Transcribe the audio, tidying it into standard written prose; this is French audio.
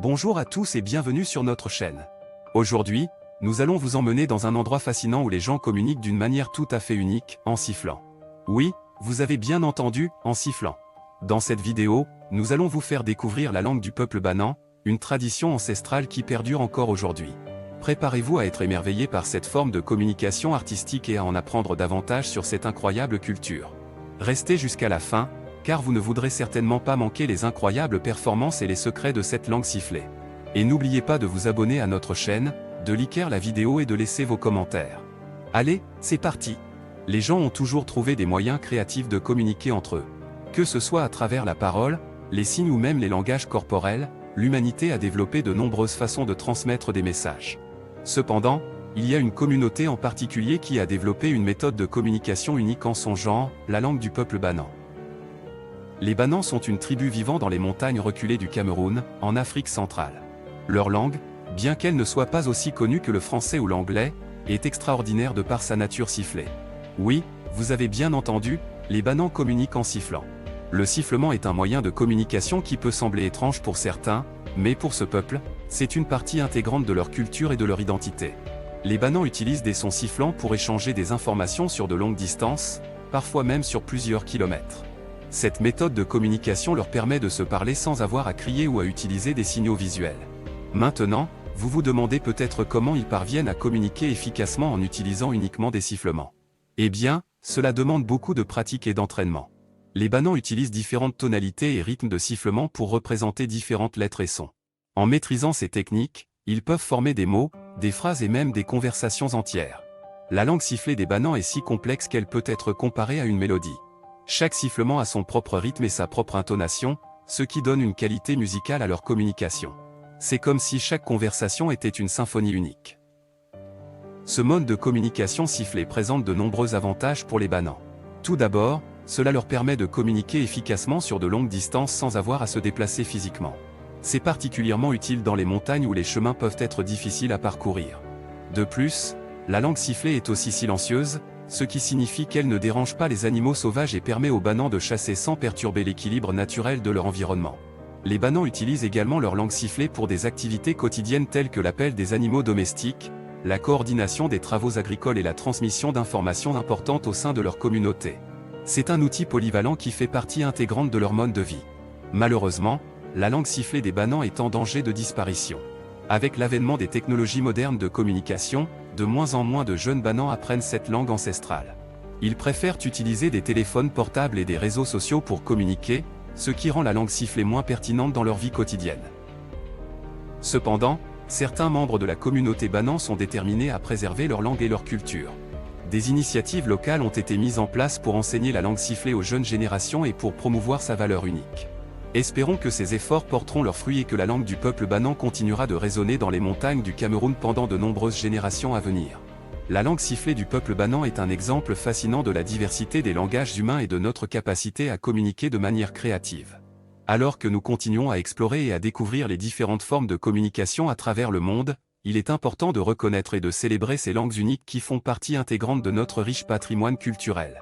Bonjour à tous et bienvenue sur notre chaîne. Aujourd'hui, nous allons vous emmener dans un endroit fascinant où les gens communiquent d'une manière tout à fait unique, en sifflant. Oui, vous avez bien entendu, en sifflant. Dans cette vidéo, nous allons vous faire découvrir la langue du peuple banan, une tradition ancestrale qui perdure encore aujourd'hui. Préparez-vous à être émerveillé par cette forme de communication artistique et à en apprendre davantage sur cette incroyable culture. Restez jusqu'à la fin, car vous ne voudrez certainement pas manquer les incroyables performances et les secrets de cette langue sifflée. Et n'oubliez pas de vous abonner à notre chaîne, de liker la vidéo et de laisser vos commentaires. Allez, c'est parti! Les gens ont toujours trouvé des moyens créatifs de communiquer entre eux. Que ce soit à travers la parole, les signes ou même les langages corporels, l'humanité a développé de nombreuses façons de transmettre des messages. Cependant, il y a une communauté en particulier qui a développé une méthode de communication unique en son genre, la langue du peuple banan. Les Banans sont une tribu vivant dans les montagnes reculées du Cameroun, en Afrique centrale. Leur langue, bien qu'elle ne soit pas aussi connue que le français ou l'anglais, est extraordinaire de par sa nature sifflée. Oui, vous avez bien entendu, les Banans communiquent en sifflant. Le sifflement est un moyen de communication qui peut sembler étrange pour certains, mais pour ce peuple, c'est une partie intégrante de leur culture et de leur identité. Les Banans utilisent des sons sifflants pour échanger des informations sur de longues distances, parfois même sur plusieurs kilomètres. Cette méthode de communication leur permet de se parler sans avoir à crier ou à utiliser des signaux visuels. Maintenant, vous vous demandez peut-être comment ils parviennent à communiquer efficacement en utilisant uniquement des sifflements. Eh bien, cela demande beaucoup de pratique et d'entraînement. Les Banans utilisent différentes tonalités et rythmes de sifflement pour représenter différentes lettres et sons. En maîtrisant ces techniques, ils peuvent former des mots, des phrases et même des conversations entières. La langue sifflée des Banans est si complexe qu'elle peut être comparée à une mélodie. Chaque sifflement a son propre rythme et sa propre intonation, ce qui donne une qualité musicale à leur communication. C'est comme si chaque conversation était une symphonie unique. Ce mode de communication sifflé présente de nombreux avantages pour les Banans. Tout d'abord, cela leur permet de communiquer efficacement sur de longues distances sans avoir à se déplacer physiquement. C'est particulièrement utile dans les montagnes où les chemins peuvent être difficiles à parcourir. De plus, la langue sifflée est aussi silencieuse, ce qui signifie qu'elle ne dérange pas les animaux sauvages et permet aux Banans de chasser sans perturber l'équilibre naturel de leur environnement. Les Banans utilisent également leur langue sifflée pour des activités quotidiennes telles que l'appel des animaux domestiques, la coordination des travaux agricoles et la transmission d'informations importantes au sein de leur communauté. C'est un outil polyvalent qui fait partie intégrante de leur mode de vie. Malheureusement, la langue sifflée des Banans est en danger de disparition. Avec l'avènement des technologies modernes de communication, de moins en moins de jeunes Banans apprennent cette langue ancestrale. Ils préfèrent utiliser des téléphones portables et des réseaux sociaux pour communiquer, ce qui rend la langue sifflée moins pertinente dans leur vie quotidienne. Cependant, certains membres de la communauté Banan sont déterminés à préserver leur langue et leur culture. Des initiatives locales ont été mises en place pour enseigner la langue sifflée aux jeunes générations et pour promouvoir sa valeur unique. Espérons que ces efforts porteront leurs fruits et que la langue du peuple Banan continuera de résonner dans les montagnes du Cameroun pendant de nombreuses générations à venir. La langue sifflée du peuple Banan est un exemple fascinant de la diversité des langages humains et de notre capacité à communiquer de manière créative. Alors que nous continuons à explorer et à découvrir les différentes formes de communication à travers le monde, il est important de reconnaître et de célébrer ces langues uniques qui font partie intégrante de notre riche patrimoine culturel.